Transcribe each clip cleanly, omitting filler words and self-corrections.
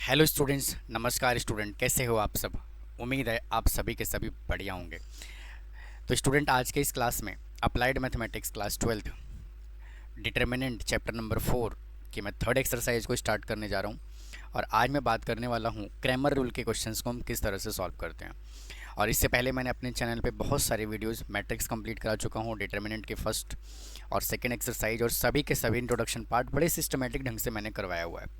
Hello students, नमस्कार student, कैसे हो आप सब। उम्मीद है आप सभी के सभी बढ़िया होंगे। तो स्टूडेंट, आज के इस क्लास में applied mathematics class 12 determinant chapter number 4 की मैं थर्ड एक्सरसाइज को स्टार्ट करने जा रहा हूँ। और आज मैं बात करने वाला हूँ क्रैमर रूल के क्वेश्चंस को हम किस तरह से सॉल्व करते हैं। और इससे पहले मैंने अपने चैनल पे बहुत सारे वीडियोस मैट्रिक्स कंप्लीट करा चुका हूँ। डिटर्मिनेंट के फर्स्ट और सेकंड एक्सरसाइज और सभी के सभी इंट्रोडक्शन पार्ट बड़े सिस्टमेटिक ढंग से मैंने करवाया हुआ है।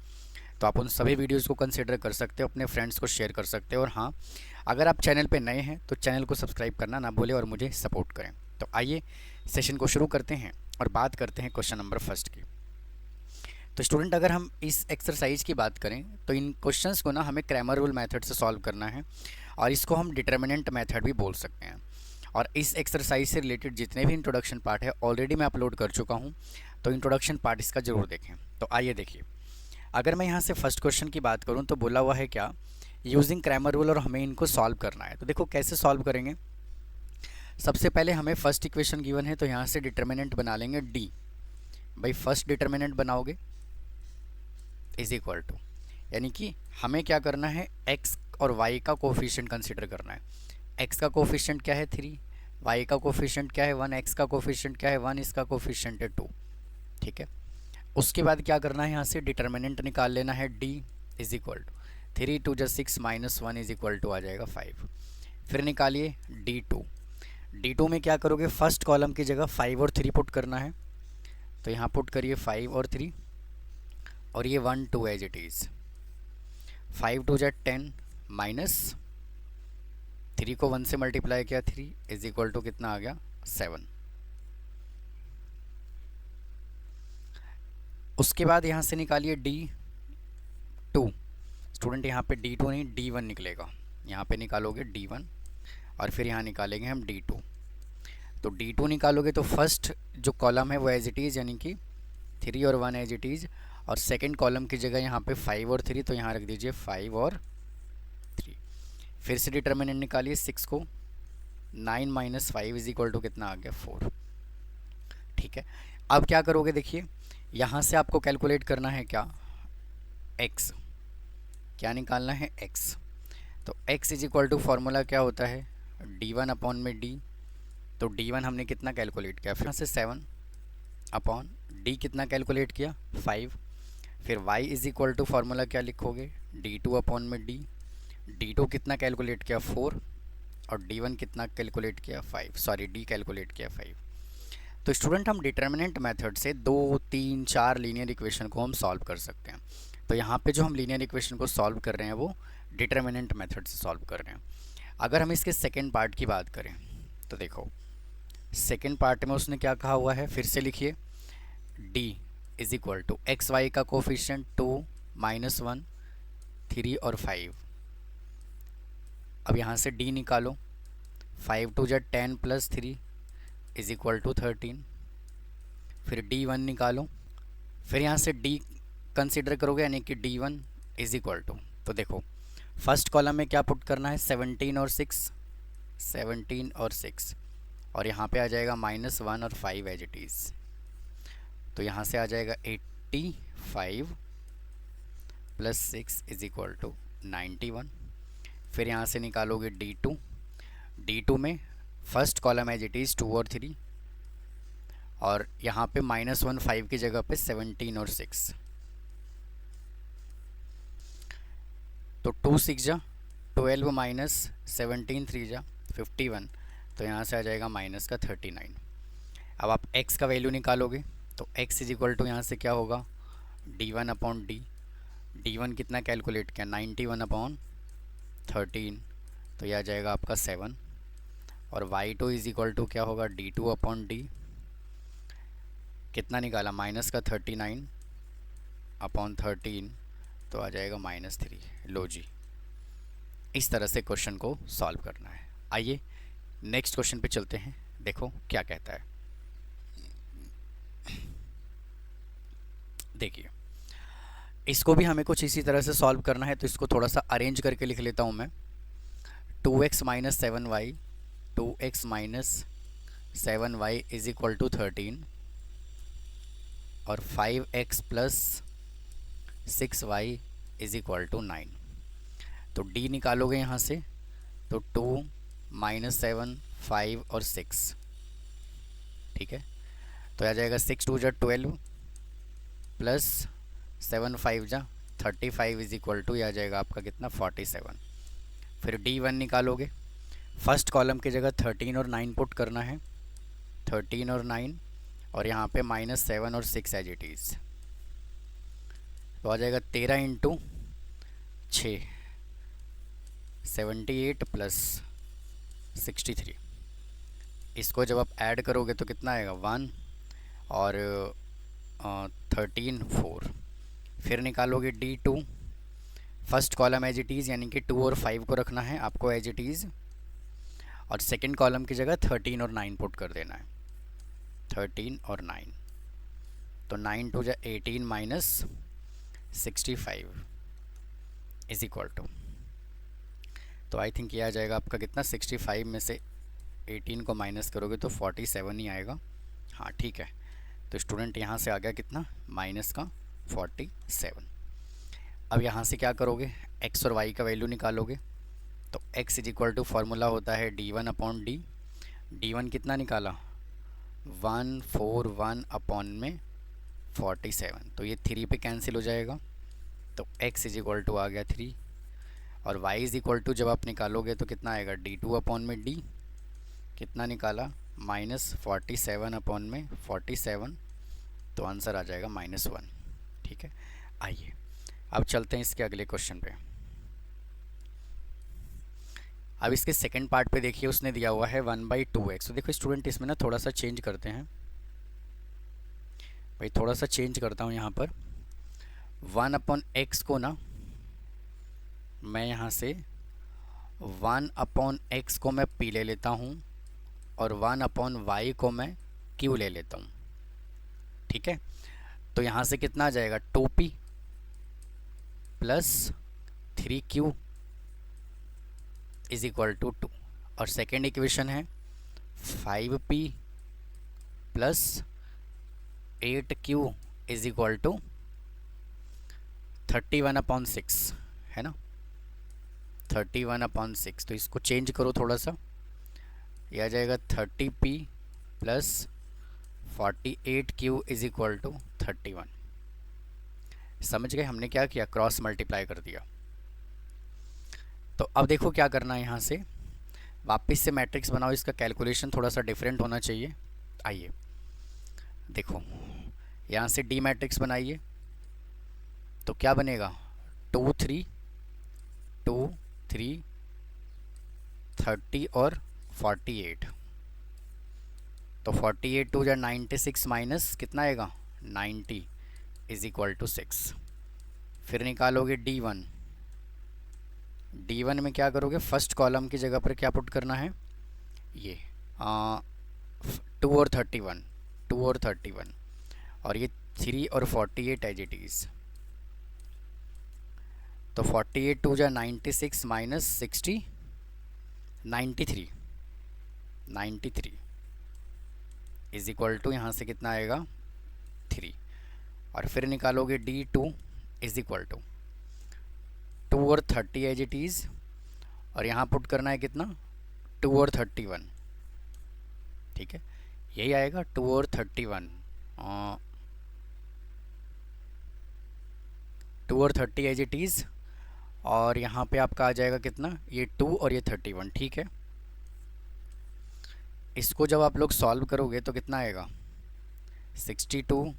तो आप उन सभी वीडियोस को कंसिडर कर सकते हो, अपने फ्रेंड्स को शेयर कर सकते हो। और हाँ, अगर आप चैनल पे नए हैं तो चैनल को सब्सक्राइब करना ना भूलें और मुझे सपोर्ट करें। तो आइए सेशन को शुरू करते हैं और बात करते हैं क्वेश्चन नंबर फर्स्ट की। तो स्टूडेंट, अगर हम इस एक्सरसाइज की बात करें तो इन क्वेश्चंस को ना हमें क्रैमर रूल मेथड से सॉल्व करना है और इसको हम डिटर्मिनेंट मेथड भी बोल सकते हैं। और इस एक्सरसाइज से रिलेटेड जितने भी इंट्रोडक्शन पार्ट है ऑलरेडी मैं अपलोड कर चुका हूँ, तो इंट्रोडक्शन पार्ट इसका ज़रूर देखें। तो आइए देखिए, अगर मैं यहाँ से फर्स्ट क्वेश्चन की बात करूँ तो बोला हुआ है क्या, यूजिंग क्रैमर रूल, और हमें इनको सॉल्व करना है। तो देखो कैसे सॉल्व करेंगे। सबसे पहले हमें फर्स्ट इक्वेशन गिवन है तो यहाँ से डिटर्मिनेंट बना लेंगे डी। भाई फर्स्ट डिटर्मिनेंट बनाओगे इज इक्वल टू, यानी कि हमें क्या करना है, एक्स और वाई का कोफिशिएंट कंसिडर करना है। एक्स का कोफिशिएंट क्या है 3, वाई का कोफिशिएंट क्या है 1, एक्स का कोफिशिएंट क्या है 1, इसका कोफिशिएंट है 2। ठीक है। उसके बाद क्या करना है, यहाँ से डिटर्मिनेंट निकाल लेना है डी इज इक्वल टू 3 2 जा 6 -1 इज इक्वल टू आ जाएगा 5। फिर निकालिए D2। D2 में क्या करोगे, फर्स्ट कॉलम की जगह 5 और 3 पुट करना है। तो यहाँ पुट करिए 5 और 3 और ये 1 2 एज इट इज़। 5 2 जा 10 माइनस 3 को 1 से मल्टीप्लाई किया 3 इज इक्वल टू कितना आ गया 7। उसके बाद यहाँ से निकालिए D2। स्टूडेंट यहाँ पे D2 नहीं D1 निकलेगा, यहाँ पे निकालोगे D1 और फिर यहाँ निकालेंगे हम D2। तो D2 निकालोगे तो फर्स्ट जो कॉलम है वो एज इट इज़, यानी कि 3 और 1 एज इट इज़। और सेकंड कॉलम की जगह यहाँ पे 5 और 3, तो यहाँ रख दीजिए 5 और 3। फिर से डिटर्मिनेंट निकालिए 6 को, 9 माइनस 5 इज इक्वल टू कितना आ गया 4। ठीक है। अब क्या करोगे, देखिए यहाँ से आपको कैलकुलेट करना है क्या, x। क्या निकालना है x। तो x is equal to formula क्या होता है, D1 अपॉन में D। तो D1 हमने कितना कैलकुलेट किया, फिर से 7 अपॉन D कितना कैलकुलेट किया 5। फिर y is equal to formula क्या लिखोगे, D2 अपॉन में D। D2 कितना कैलकुलेट किया 4 और D1 कितना कैलकुलेट किया 5, सॉरी D कैलकुलेट किया 5। तो स्टूडेंट, हम डिटर्मिनेंट मेथड से 2 3 4 लीनियर इक्वेशन को हम सॉल्व कर सकते हैं। तो यहाँ पे जो हम लीनियर इक्वेशन को सॉल्व कर रहे हैं वो डिटर्मिनेंट मेथड से सॉल्व कर रहे हैं। अगर हम इसके सेकेंड पार्ट की बात करें तो देखो सेकेंड पार्ट में उसने क्या कहा हुआ है, फिर से लिखिए d is equal to X Y का कोफिशिएंट 2 -1 3 और 5। अब यहाँ से d निकालो, 5 2 जा 10 प्लस 3 इज इक्वल टू 13। फिर D1 निकालो, फिर यहाँ से D कंसिडर करोगे, यानी कि D1 इज इक्वल टू, तो देखो फर्स्ट कॉलम में क्या पुट करना है 17 और 6, 17 और 6, और यहाँ पे आ जाएगा -1 और 5 एज इट इज़। तो यहाँ से आ जाएगा 85 प्लस 6 इज इक्वल टू 91। फिर यहाँ से निकालोगे D2। D2 में first column as it is 2 और 3, और यहाँ पे -1 5 की जगह पे 17 और 6। तो 2 6 जा 12 माइनस 17 3 जा 51, तो यहाँ से आ जाएगा माइनस का 39। अब आप x का वैल्यू निकालोगे तो x इज इक्वल टू यहाँ से क्या होगा, D1 अपॉन D। D1 कितना कैलकुलेट किया 91 अपॉन 13, तो यह आ जाएगा आपका 7। और y2 इज इक्वल टू क्या होगा, D2 अपॉन D। कितना निकाला माइनस का 39 अपॉन 13, तो आ जाएगा -3। लो जी, इस तरह से क्वेश्चन को सॉल्व करना है। आइए नेक्स्ट क्वेश्चन पे चलते हैं, देखो क्या कहता है। देखिए इसको भी हमें कुछ इसी तरह से सॉल्व करना है, तो इसको थोड़ा सा अरेंज करके लिख लेता हूँ मैं। 2x minus 7y, 2x minus 7y is equal to 13, और 5x plus 6y is equal to 9। तो डी निकालोगे यहाँ से तो 2 -7 5 और 6, ठीक है। तो आ जाएगा 6 2 जा 12 प्लस 7 5 जा 35 इज इक्वल टू, आ जाएगा आपका कितना 47। फिर D1 निकालोगे, फर्स्ट कॉलम की जगह 13 और 9 पुट करना है, 13 और 9, और यहाँ पे -7 और 6 एज इट इज़। तो आ जाएगा 13 इंटू 6 78 प्लस 63। इसको जब आप ऐड करोगे तो कितना आएगा 1 और 13 4। फिर निकालोगे D2, first column as it is, यानी कि 2 और 5 को रखना है आपको एज इट इज़, और सेकंड कॉलम की जगह 13 और 9 पुट कर देना है, 13 और 9। तो 9 2 जा 18 माइनस 65 इज इक्वल टू, तो आई थिंक ये आ जाएगा आपका कितना 65 में से 18 को माइनस करोगे तो 47 ही आएगा। हाँ ठीक है, तो स्टूडेंट यहाँ से आ गया कितना माइनस का 47। अब यहाँ से क्या करोगे, x और y का वैल्यू निकालोगे। तो x is equal to formula होता है d1 अपॉन डी। d1 कितना निकाला 141 अपॉन में 47, तो ये 3 पे कैंसिल हो जाएगा। तो x इज इक्वल टू आ गया 3, और y इज इक्वल टू जब आप निकालोगे तो कितना आएगा d2 अपॉन में d, कितना निकाला -47 अपॉन में 47, तो आंसर आ जाएगा -1। ठीक है, आइए अब चलते हैं इसके अगले क्वेश्चन पे। अब इसके सेकंड पार्ट पे देखिए, उसने दिया हुआ है 1/2x। तो देखो स्टूडेंट, इसमें ना थोड़ा सा चेंज करते हैं भाई, थोड़ा सा चेंज करता हूँ यहाँ पर। 1/x को ना मैं यहाँ से 1/x को मैं p ले लेता हूँ, और 1/y को मैं q ले लेता हूँ, ठीक है। तो यहाँ से कितना आ जाएगा 2p plus 3q is equal to 2, और सेकेंड इक्वेशन है 5p plus 8q is equal to 31/6, है ना, 31/6। तो इसको चेंज करो थोड़ा सा, यह आ जाएगा 30p plus 48q is equal to 31। समझ गए, हमने क्या किया, क्रॉस मल्टीप्लाई कर दिया। तो अब देखो क्या करना है, यहाँ से वापस से मैट्रिक्स बनाओ। इसका कैलकुलेशन थोड़ा सा डिफरेंट होना चाहिए। आइए देखो, यहाँ से डी मैट्रिक्स बनाइए, तो क्या बनेगा 2 3 2 3 30 और 48। तो 48 2 जा 96 माइनस कितना आएगा 90 इज इक्वल टू 6। फिर निकालोगे D1। D1 में क्या करोगे, फर्स्ट कॉलम की जगह पर क्या पुट करना है, ये 2 और 31, 2 और 31, और ये 3 और 48 एज इट इज़। तो 48 2 जा 96 माइनस 60 93 इज इक्वल टू, यहाँ से कितना आएगा 3। और फिर निकालोगे D2 इज इक्वल टू 2 और 30 एज इट इज़, और यहाँ पुट करना है कितना 2 और 31, ठीक है, यही आएगा 2 और 31, 2 और 30 एज इट इज़, और यहाँ पे आपका आ जाएगा कितना, ये 2 और ये 31, ठीक है। इसको जब आप लोग सॉल्व करोगे तो कितना आएगा 62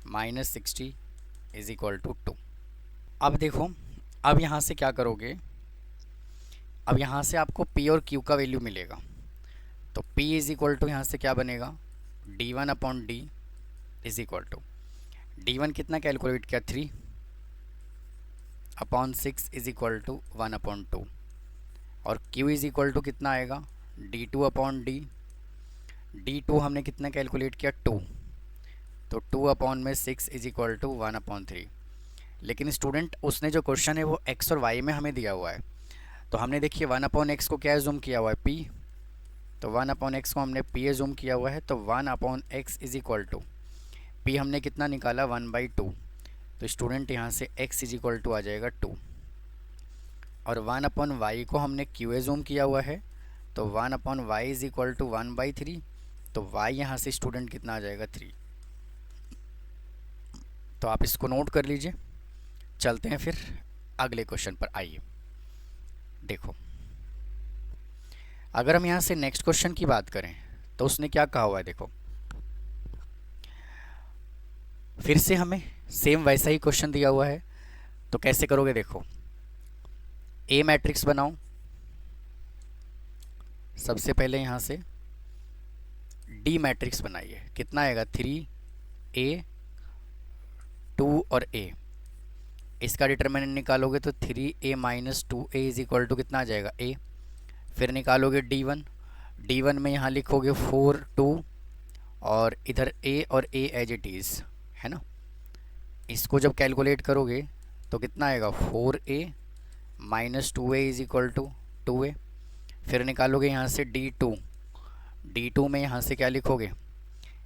माइनस 60 इज इक्वल टू 2। अब देखो, अब यहाँ से क्या करोगे, अब यहाँ से आपको P और Q का वैल्यू मिलेगा। तो P इज इक्वल टू यहाँ से क्या बनेगा D1 upon D is equal to, D1 कितना कैलकुलेट किया 3 अपॉन 6 इज इक्वल टू 1/2, और Q इज इक्वल टू कितना आएगा D2 अपॉन डी। D2 हमने कितना कैलकुलेट किया 2, तो 2 अपॉन में 6 इज इक्वल टू 1/3। लेकिन स्टूडेंट, उसने जो क्वेश्चन है वो x और y में हमें दिया हुआ है, तो हमने देखिए 1/x को क्या जूम किया हुआ है p, तो 1/x को हमने p जूम किया हुआ है, तो 1/x is equal to p हमने कितना निकाला 1/2, तो स्टूडेंट यहाँ से x इज इक्वल टू आ जाएगा 2, और 1/y को हमने क्यू जूम किया हुआ है, तो 1/y इज इक्वल टू 1/3, तो y यहाँ से स्टूडेंट कितना आ जाएगा 3। तो आप इसको नोट कर लीजिए। चलते हैं फिर अगले क्वेश्चन पर। आइए देखो, अगर हम यहाँ से नेक्स्ट क्वेश्चन की बात करें तो उसने क्या कहा हुआ है, देखो फिर से हमें सेम वैसा ही क्वेश्चन दिया हुआ है। तो कैसे करोगे, देखो ए मैट्रिक्स बनाओ। सबसे पहले यहाँ से डी मैट्रिक्स बनाइए। कितना आएगा 3a 2 और a। इसका डिटरमिनेंट निकालोगे तो 3a minus 2a is equal to कितना आ जाएगा a। फिर निकालोगे d1 में यहाँ लिखोगे 4 2 और इधर a और a एज इट इज़ है ना। इसको जब कैलकुलेट करोगे तो कितना आएगा 4a minus 2a is equal to 2a। फिर निकालोगे यहाँ से d2 में यहाँ से क्या लिखोगे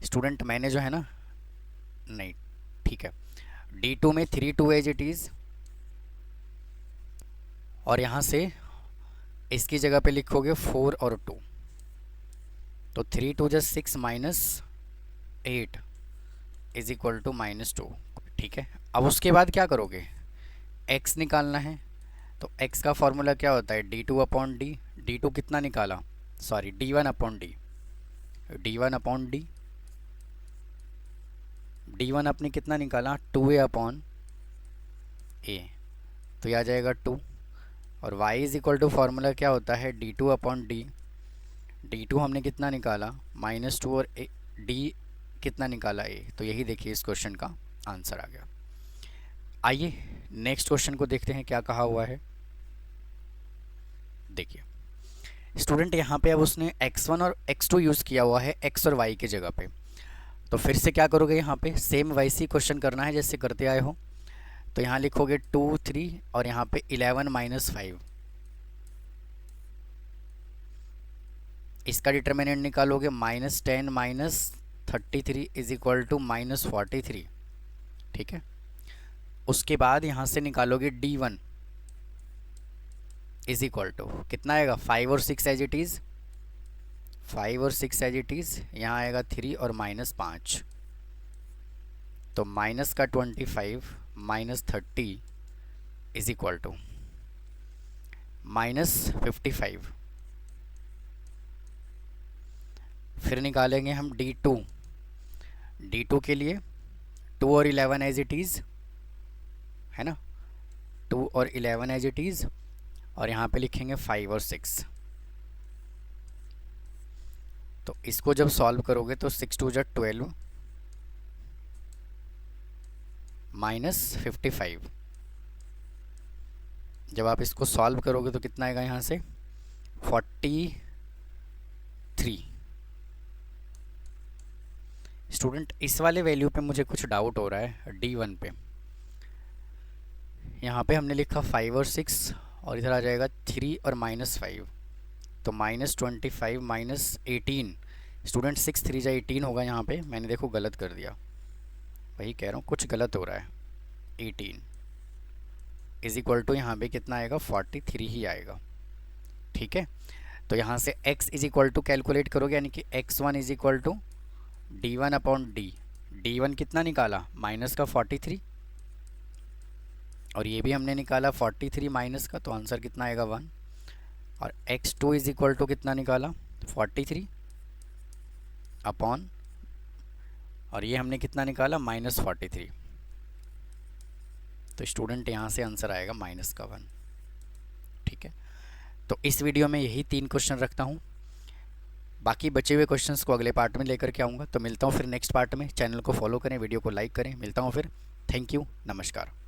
स्टूडेंट, मैंने जो है ना, नहीं ठीक है, d2 में 3 2 एज इट इज़, और यहाँ से इसकी जगह पे लिखोगे 4 और 2, तो 3 2 just 6 minus 8 is equal to -2। ठीक है, अब उसके बाद क्या करोगे, x निकालना है। तो x का फॉर्मूला क्या होता है d2/d। d2 कितना निकाला, सॉरी d1/d। d1 अपने कितना निकाला 2a/a, तो यह आ जाएगा 2। और y is equal to formula क्या होता है d2/d। d2 हमने कितना निकाला -2 और d कितना निकाला a। तो यही देखिए इस क्वेश्चन का आंसर आ गया। आइए नेक्स्ट क्वेश्चन को देखते हैं क्या कहा हुआ है। देखिए स्टूडेंट, यहाँ पे अब उसने x1 और x2 यूज़ किया हुआ है x और y की जगह पे। तो फिर से क्या करोगे, यहाँ पे सेम वैसे ही क्वेश्चन करना है जैसे करते आए हो। तो यहाँ लिखोगे 2 3 और यहाँ पे 11 माइनस 5। इसका डिटरमिनेंट निकालोगे -10 माइनस 33 इज इक्वल टू -43। ठीक है, उसके बाद यहाँ से निकालोगे d1 इज इक्वल टू कितना आएगा 5 और 6 एज इट इज़, 5 और 6 एज इट इज़, यहाँ आएगा 3 और -5। तो माइनस का 25 माइनस 30 इज इक्वल टू -55। फिर निकालेंगे हम d2 के लिए 2 और 11 एज इट इज़ है ना, 2 और 11 एज इट इज़, और यहाँ पे लिखेंगे 5 और 6। तो इसको जब सॉल्व करोगे तो 6 2 12 -55। जब आप इसको सॉल्व करोगे तो कितना आएगा यहाँ से 43। स्टूडेंट, इस वाले वैल्यू पे मुझे कुछ डाउट हो रहा है d1 पे। यहाँ पे हमने लिखा 5 और 6 और इधर आ जाएगा 3 और -5, तो -25 -18। स्टूडेंट 6 3 जा 18 होगा, यहाँ पे मैंने देखो गलत कर दिया, वही कह रहा हूँ कुछ गलत हो रहा है। 18 इज इक्वल टू यहाँ पे कितना आएगा 43 ही आएगा। ठीक है, तो यहाँ से x is equal to calculate करोगे, यानी कि x1 is equal to d1/d। d1 कितना निकाला माइनस का 43, और ये भी हमने निकाला 43 माइनस का, तो आंसर कितना आएगा 1। और x2 इज इक्वल टू कितना निकाला 43 अपॉन, और ये हमने कितना निकाला -43। तो स्टूडेंट यहाँ से आंसर आएगा -1। ठीक है, तो इस वीडियो में यही 3 क्वेश्चन रखता हूँ। बाकी बचे हुए क्वेश्चंस को अगले पार्ट में लेकर के आऊँगा। तो मिलता हूँ फिर नेक्स्ट पार्ट में। चैनल को फॉलो करें, वीडियो को लाइक करें। मिलता हूँ फिर। थैंक यू, नमस्कार।